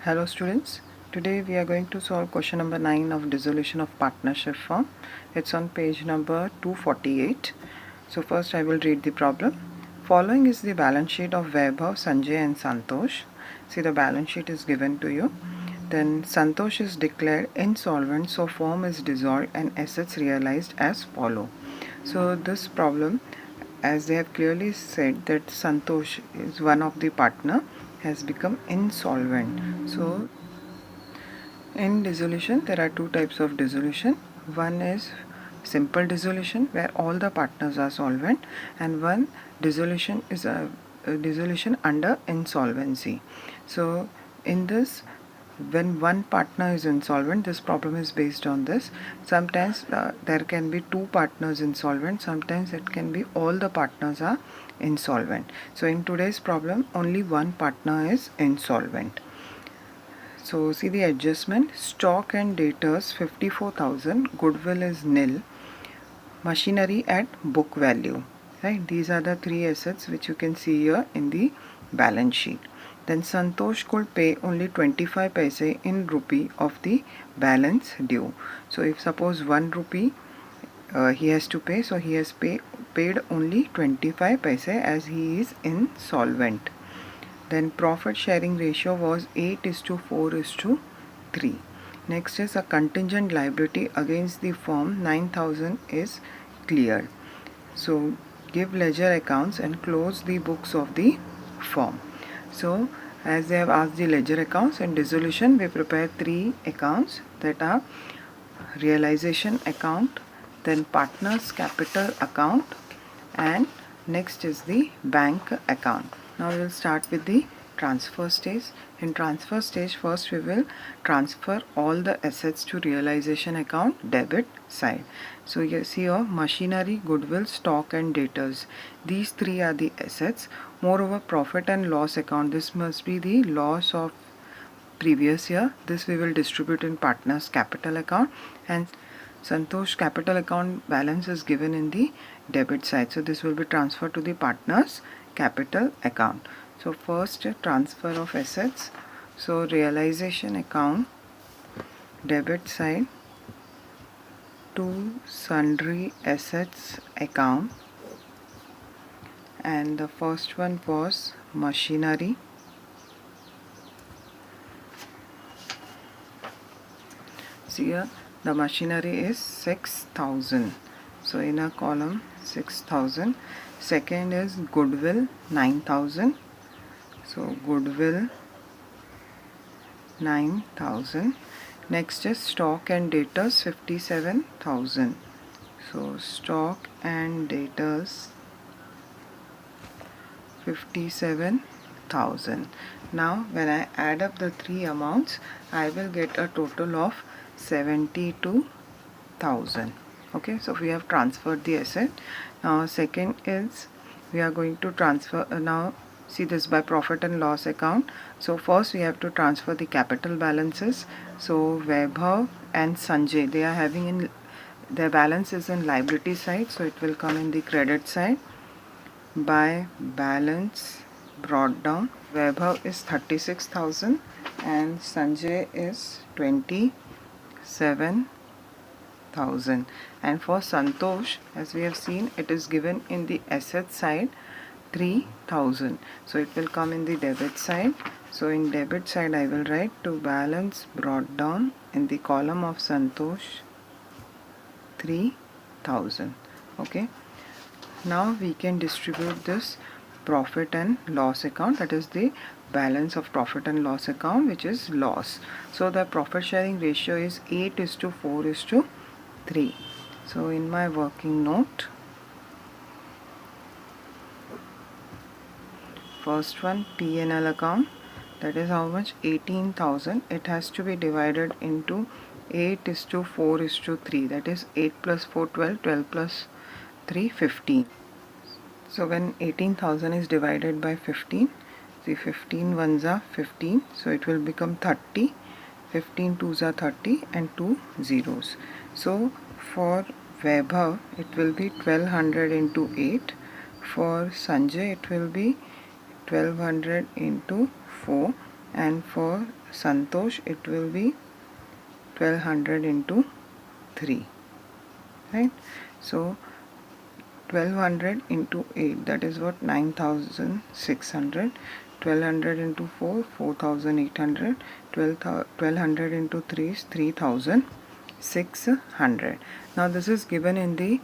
Hello students, today we are going to solve question number 9 of dissolution of partnership form. It's on page number 248. So first I will read the problem. Following is the balance sheet of Vaibhav, Sanjay and Santosh. See, the balance sheet is given to you. Then Santosh is declared insolvent, so firm is dissolved and assets realized as follow. So this problem, as they have clearly said that Santosh is one of the partner, has become insolvent. So in dissolution there are two types of dissolution. One is simple dissolution where all the partners are solvent, and one dissolution is a dissolution under insolvency. So in this, when one partner is insolvent, this problem is based on this. Sometimes there can be two partners insolvent, sometimes it can be all the partners are insolvent. So in today's problem only one partner is insolvent. So see the adjustment. Stock and debtors 54,000, goodwill is nil, machinery at book value. Right, these are the three assets which you can see here in the balance sheet. Then Santosh could pay only 25 paise in rupee of the balance due. So if suppose 1 rupee he has to pay, so he has paid only 25 paise as he is insolvent. Then profit sharing ratio was 8:4:3. Next is a contingent liability against the firm 9,000 is cleared. So give ledger accounts and close the books of the firm. So as they have asked the ledger accounts, in dissolution we prepare three accounts, that are realization account, then partners capital account, and next is the bank account. Now we will start with the transfer stage. In transfer stage, first we will transfer all the assets to realization account debit side. So you see here machinery, goodwill, stock and debtors. These three are the assets. Moreover, profit and loss account, this must be the loss of previous year. This we will distribute in partners capital account, and Santosh capital account balance is given in the debit side. So this will be transferred to the partners capital account. So first transfer of assets. So realization account debit side to sundry assets account, and the first one was machinery. See here the machinery is 6,000. So in a column 6,000. Second is goodwill 9,000. So goodwill 9,000. Next is stock and debtors 57,000. So stock and debtors 57,000. Now when I add up the three amounts, I will get a total of 72,000. Okay, so we have transferred the asset. Now second is we are going to transfer now see this by profit and loss account. So first we have to transfer the capital balances. So Vaibhav and Sanjay, they are having in their balance is in liability side, so it will come in the credit side. By balance brought down, Vaibhav is 36,000 and Sanjay is 27,000. And for Santosh, as we have seen, it is given in the asset side 3,000. So it will come in the debit side. So in debit side I will write to balance brought down in the column of Santosh 3,000. Okay. Now we can distribute this profit and loss account, that is the balance of profit and loss account, which is loss. So the profit sharing ratio is 8:4:3. So in my working note, first one P&L account, that is how much, 18,000. It has to be divided into 8:4:3, that is 8 plus 4 12, 12 plus 3 15. So when 18,000 is divided by 15, the 15 ones are 15, so it will become 30. 15 twos are 30 and 2 zeros. So for Vaibhav it will be 1200 into 8. For Sanjay it will be 1200 into 4. and for Santosh it will be 1200 into 3, right? So 1200 into 8, that is what, 9600. 1200 into 4, 4800. 1200 into 3 is 3600. Now this is given in the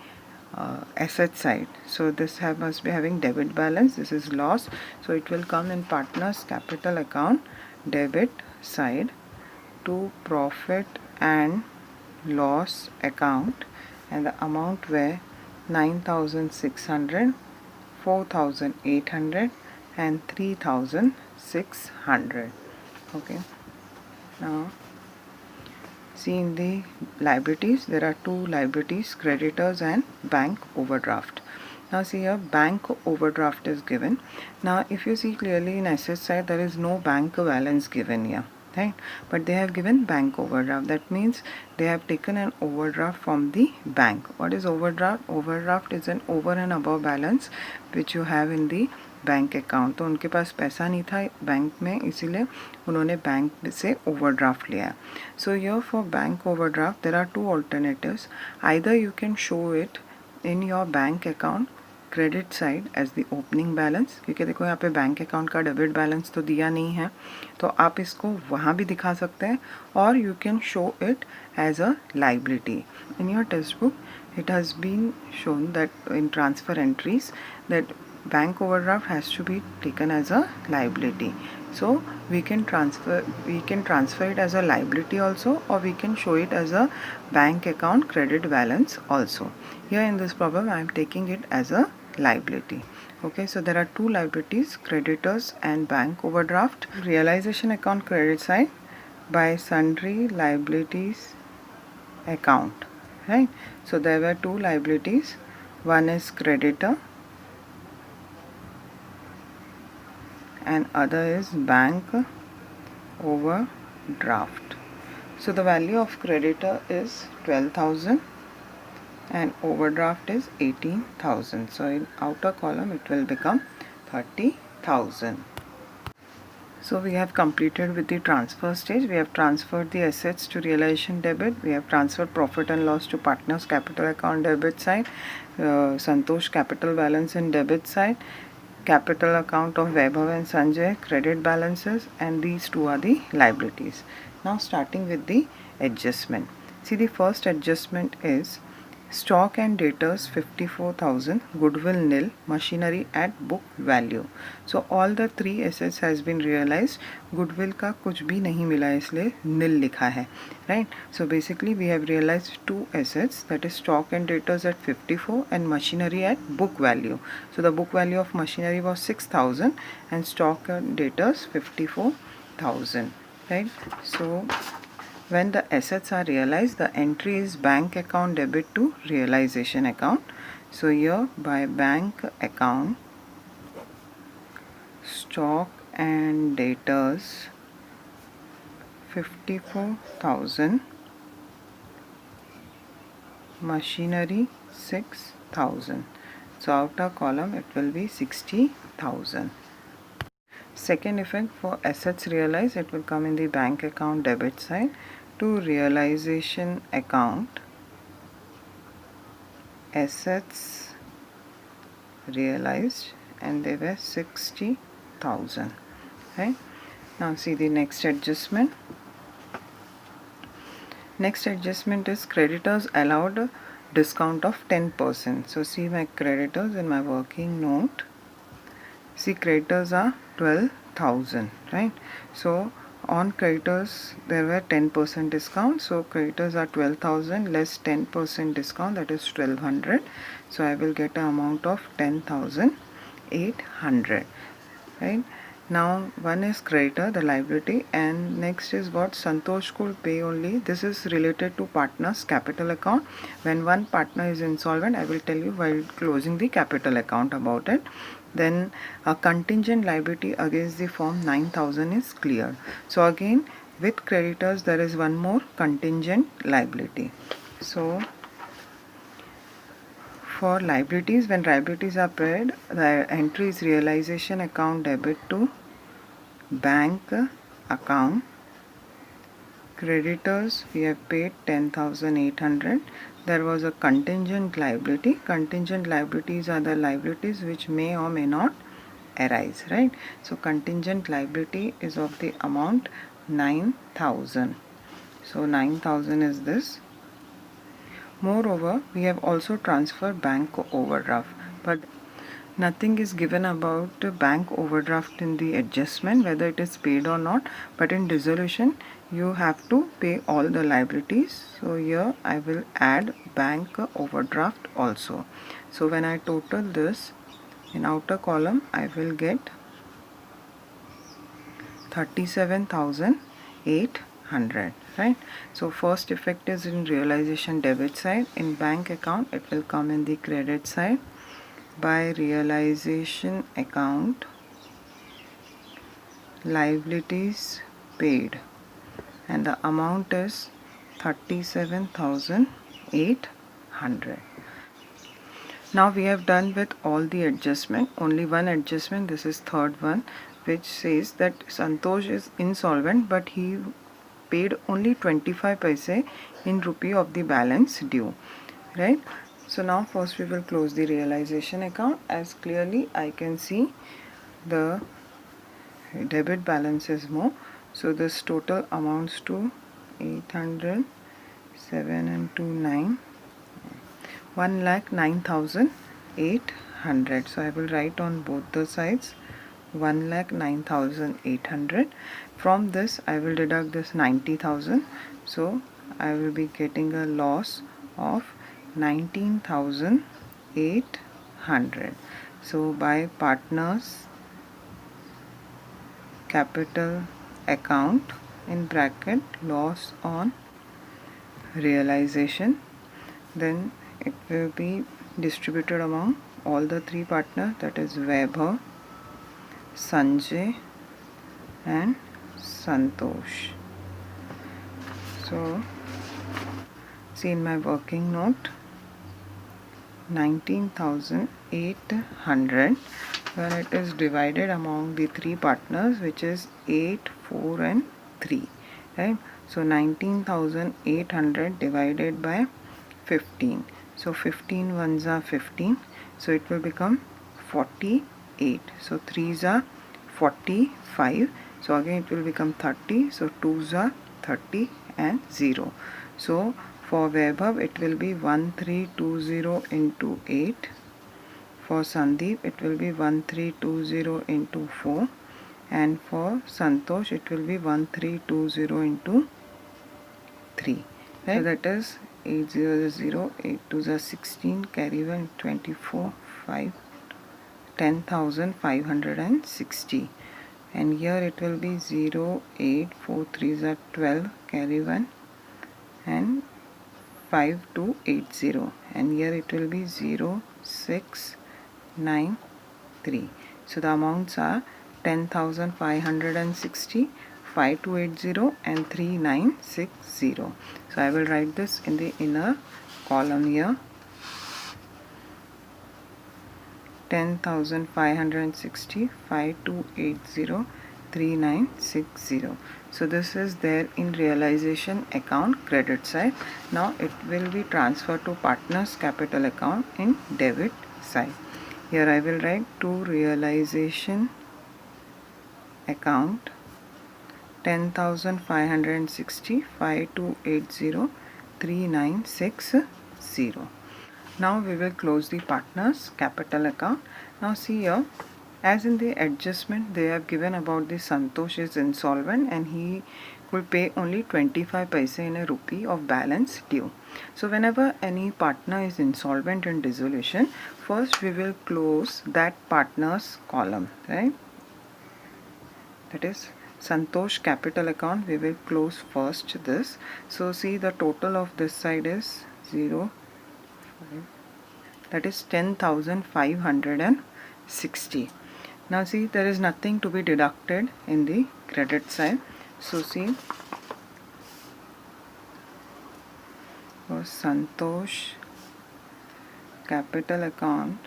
asset side, so this must be having debit balance. This is loss, so it will come in partners capital account debit side to profit and loss account, and the amount were 9600, 4800 and 3600. Okay, now see in the liabilities there are two liabilities, creditors and bank overdraft. Now see here, bank overdraft is given. Now if you see clearly in asset side there is no bank balance given here, right? But they have given bank overdraft. That means they have taken an overdraft from the bank. What is overdraft? Overdraft is an over and above balance which you have in the bank account. तो उनके पास पैसा नहीं था bank में, इसीलिए उन्होंने bank से overdraft लिया. So here for bank overdraft there are two alternatives. Either you can show it in your bank account credit side as the opening balance, क्योंकि देखो यहाँ पे बैंक अकाउंट का डेबिट बैलेंस तो दिया नहीं है, तो आप इसको वहाँ भी दिखा सकते हैं. और you can show it as a liability. In your textbook it has been shown that in transfer entries that bank overdraft has to be taken as a liability. So we can transfer it as a liability also, or we can show it as a bank account credit balance also. Here in this problem I am taking it as a liability. Okay, so there are two liabilities, creditors and bank overdraft. Realization account credit side by sundry liabilities account, right? So there were two liabilities. One is creditor and other is bank overdraft. So the value of creditor is 12,000 and overdraft is 18,000. So in outer column it will become 30,000. So we have completed with the transfer stage. We have transferred the assets to realization debit. We have transferred profit and loss to partners capital account debit side. Santosh capital balance in debit side. Capital account of Vaibhav and Sanjay credit balances, and these two are the liabilities. Now starting with the adjustment. See, the first adjustment is stock and debtors 54,000, goodwill nil, machinery at book value. So all the three assets has been realized. Goodwill का कुछ भी नहीं मिला है इसलिए nil लिखा है, right? So basically we have realized two assets, that is stock and debtors at 54 and machinery at book value. So the book value of machinery was 6,000 and stock and debtors 54,000, right? So when the assets are realized, the entry is bank account debit to realization account. So here by bank account, stock and debtors 54,000, machinery 6,000. So outer column it will be 60,000. Second effect, for assets realized, it will come in the bank account debit side to realization account. Assets realized and they were 60,000. Right? Now see the next adjustment. Next adjustment is creditors allowed a discount of 10%. So see my creditors in my working note. See, creditors are 12,000, right? So on creditors there were 10% discount. So creditors are 12,000 less 10% discount, that is 1,200. So I will get an amount of 10,800, right? Now one is creditor, the liability, and next is what Santosh could pay only. This is related to partners capital account. When one partner is insolvent, I will tell you while closing the capital account about it. Then a contingent liability against the firm 9,000 is cleared. So again with creditors there is one more contingent liability. So for liabilities, when liabilities are paid, the entry is realization account debit to bank account. Creditors, we have paid 10,800. There was a contingent liability. Contingent liabilities are the liabilities which may or may not arise, right? So contingent liability is of the amount 9,000. So 9,000 is this. Moreover, we have also transferred bank overdraft, but nothing is given about bank overdraft in the adjustment, whether it is paid or not. But in dissolution, you have to pay all the liabilities. So here I will add bank overdraft also. So when I total this in outer column, I will get 37,800, right? So first effect is in realization debit side. In bank account, it will come in the credit side. By realization account, liabilities paid, and the amount is 37,800. Now we have done with all the adjustment. Only one adjustment, this is third one, which says that Santosh is insolvent, but he paid only 25 paise in rupee of the balance due, right? So now first we will close the realization account. As clearly I can see the debit balance is more. So this total amounts to 800, 7 and 2, 9, 1,09,800. So I will write on both the sides 1,09,800. From this I will deduct this 90,000. So I will be getting a loss of 19,800. So by partners capital account in bracket loss on realization, then it will be distributed among all the three partners, that is Vaibhav, Sanjay and Santosh. So see in my working note, 19,800 when it is divided among the three partners, which is 8, 4 and 3, right? So 19,800 divided by 15. So 15 ones are 15. So it will become 48. So 3s are 45. So again it will become 30. So 2s are 30 and 0. So for Vaibhav it will be 1320 into 8. For Sandeep it will be 1320 into 4. And for Santosh it will be 1320 into 3. Right? So that is 8 0 0, 8 2 16, carry 1 24, 5, 10,560. And here it will be 0 8 4 3 12, carry 1 and 5280. And here it will be 0 6 9 3. So the amounts are 10,560, 5280 and 3960. So I will write this in the inner column here. 10,560, 5280, 3960. So this is there in realization account credit side. Now it will be transferred to partners capital account in debit side. Here I will write to realization account 10,560, 5280, 3960. Now we will close the partners capital account. Now see here, as in the adjustment they have given about the Santosh is insolvent and he could pay only 25 paise in a rupee of balance due. So whenever any partner is insolvent in dissolution, first we will close that partner's column, right? That is Santosh capital account, we will close first this. So see the total of this side is 0, 5, that is 10,560. Now see there is nothing to be deducted in the credit side. So see for Santosh capital account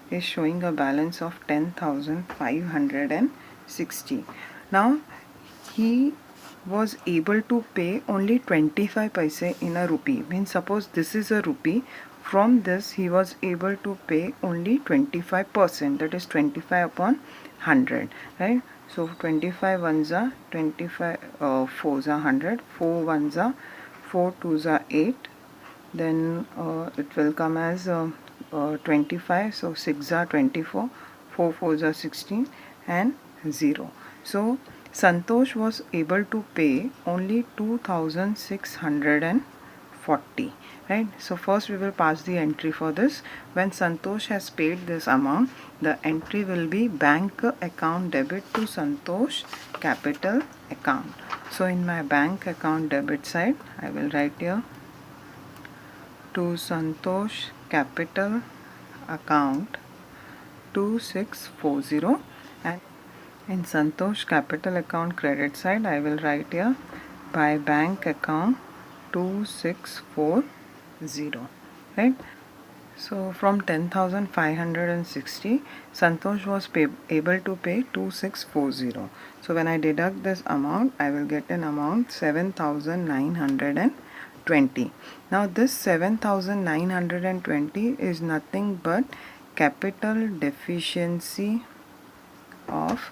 is showing a balance of 10,560. Now he was able to pay only 25 paise in a rupee. Means suppose this is a rupee, from this he was able to pay only 25%, that is 25 upon 100, right? So 25 ones are 25, 4s are 100, 4 ones are 4 2s are 8, then it will come as 25, so 6 are 24, 4 4s are 16 and 0. So Santosh was able to pay only 2640, right? So first we will pass the entry for this. When Santosh has paid this amount, the entry will be bank account debit to Santosh capital account. So in my bank account debit side, I will write here to Santosh capital account 2640, and in Santosh capital account credit side I will write here by bank account 2640, right? So from 10,560, Santosh was able to pay 2640. So when I deduct this amount, I will get an amount 7,920. Now this 7,920 is nothing but capital deficiency of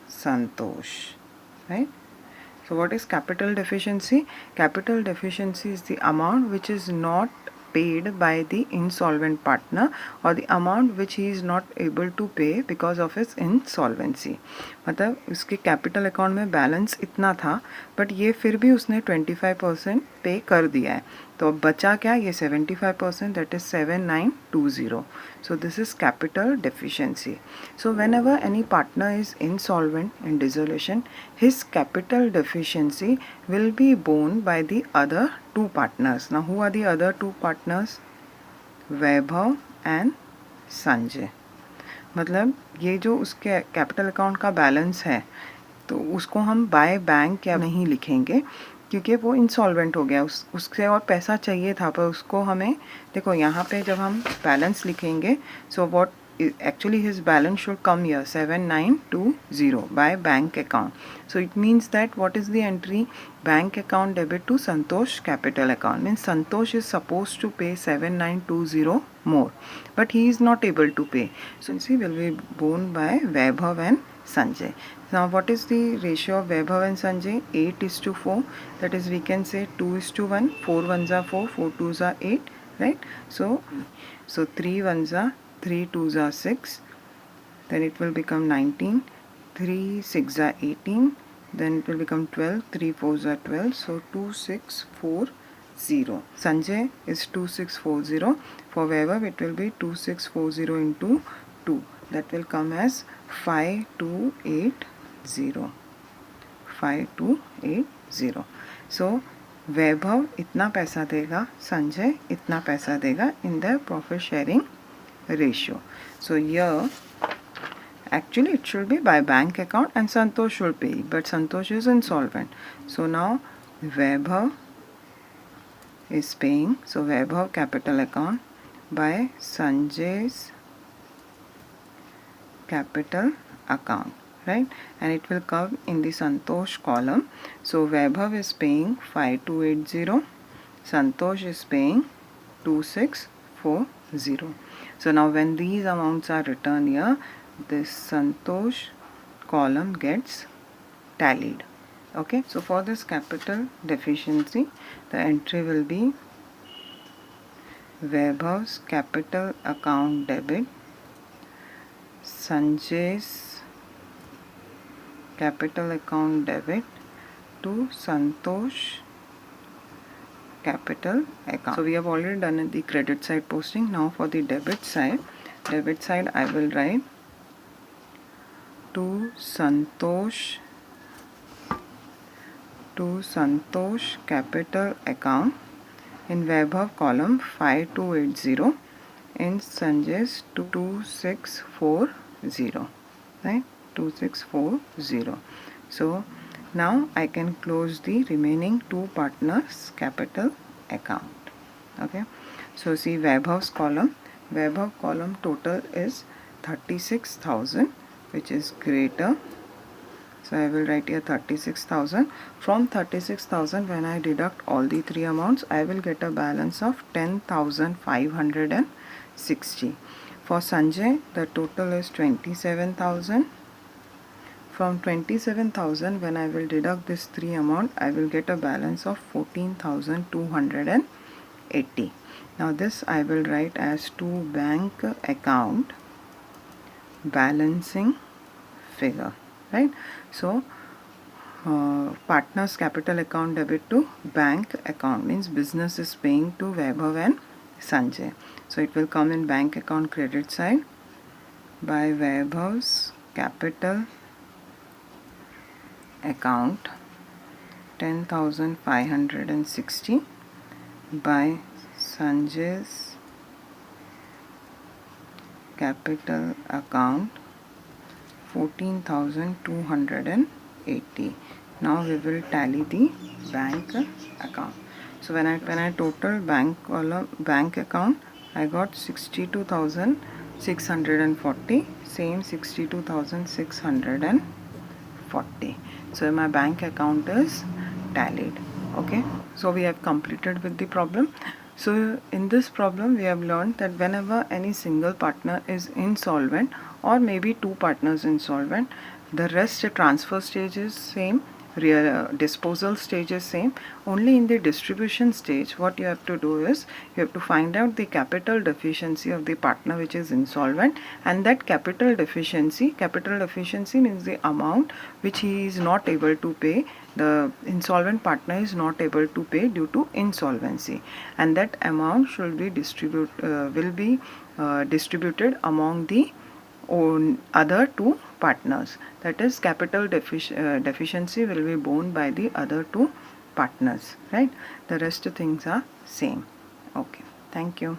Santosh, right? So what is capital deficiency? Capital deficiency is the amount which is not paid by the insolvent partner, or the amount which he is not able to pay because of his insolvency. मतलब उसके capital account में balance इतना था, but ये फिर भी उसने 25% पे कर दिया है, तो अब बचा क्या? ये 75%, that is 7920. So this is capital deficiency. So whenever any partner is insolvent in dissolution, his capital deficiency will be borne by the other two partners. Now who are the other two partners? Vaibhav and Sanjay. मतलब ये जो उसके capital account का balance है, तो उसको हम by bank या नहीं लिखेंगे क्योंकि वो इंसॉल्वेंट हो गया, उससे और पैसा चाहिए था, पर उसको हमें देखो यहाँ पे जब हम बैलेंस लिखेंगे, so what actually his balance should come here 7920 by bank account. So it means that what is the entry? Bank account debit to Santosh capital account. Means Santosh is supposed to pay 7920 more, but he is not able to pay. So he will be borne by Vaibhav and Sanjay. Now what is the ratio of Vaibhav and Sanjay? 8:4. That is, we can say 2:1. 4 ones are 4, 4 twos are 8, right? So 3 ones are 3 2s are 6, then it will become 19, 3 6 are 18, then it will become 12, 3 4s are 12, so 2640. Sanjay is 2640. For Vaibhav it will be 2640 into 2, that will come as 5280. 5280. So Vaibhav इतना पैसा देगा, संजय इतना पैसा देगा in their profit sharing ratio. So here actually it should be by bank account and Santosh should pay, but Santosh is insolvent. So now Vaibhav is paying, so Vaibhav capital account by Sanjay's capital account, right? And it will come in the Santosh column. So Vaibhav is paying 5280, Santosh is paying 2640. So now when these amounts are written here, this Santosh column gets tallied. Okay, so for this capital deficiency, the entry will be Vaibhav's capital account debit, Sanjay's capital account debit to Santosh capital account. So we have already done the credit side posting. Now for the debit side I will write to Santosh capital account, in Vaibhav column 5280, in Sanjay's 2640, right? 2640. So now I can close the remaining two partners capital account. Okay, so see Vaibhav's column. Vaibhav column total is 36,000, which is greater So I will write here 36,000. From 36,000, when I deduct all the three amounts, I will get a balance of 10,560. For Sanjay, the total is 27,000. From 27,000, when I will deduct this three amount, I will get a balance of 14,280. Now this I will write as to bank account balancing figure, right? So partners capital account debit to bank account means business is paying to Vaibhav and Sanjay. So it will come in bank account credit side by Vaibhav's capital account 10,560 by Sanjay's capital account 14,280. Now we will tally the bank account. So when I total bank column bank account, I got 62,640. Same 62,640. So my bank account is tallied. Okay. So we have completed with the problem. So in this problem we have learned that whenever any single partner is insolvent or maybe two partners insolvent, the rest transfer stage is same, disposal stage is same. Only in the distribution stage what you have to do is you have to find out the capital deficiency of the partner which is insolvent, and that capital deficiency means the amount which he is not able to pay, the insolvent partner is not able to pay due to insolvency, and that amount should be distributed among the other two partners. That is, capital deficiency will be borne by the other two partners, right? The rest things are same. Okay, thank you.